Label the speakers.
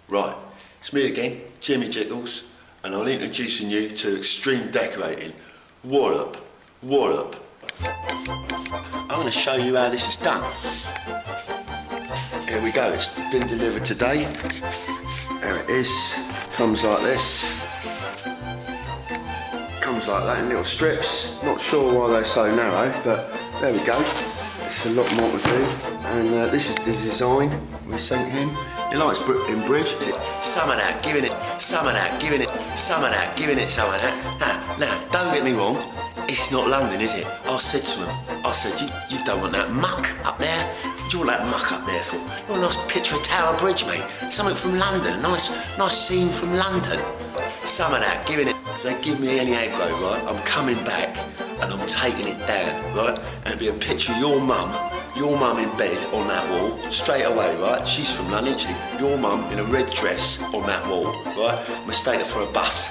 Speaker 1: Right, it's me again, Jimmy Jickals, and I'm introducing you to extreme decorating. Wallop, wallop. I'm going to show you how this is done. Here we go, it's been delivered today. There it is, comes like this. Comes like that in little strips. Not sure why they're so narrow, but there we go. It's a lot more to do. And this is the design we sent him. He likes Brooklyn Bridge. Some of that, giving it, some of that, giving it, some of that, giving it some of that. Now, don't get me wrong, it's not London, is it? I said to him, you don't want that muck up there? What do you want that muck up there for? You want a nice picture of Tower Bridge, mate? Something from London, a nice scene from London. Some of that, giving it. If they give me any aggro, right, I'm coming back and I'm taking it down, right? And it'll be a picture of your mum in bed on that wall, straight away, right? She's from London, isn't she? Your mum in a red dress on that wall, right? Mistake her for a bus.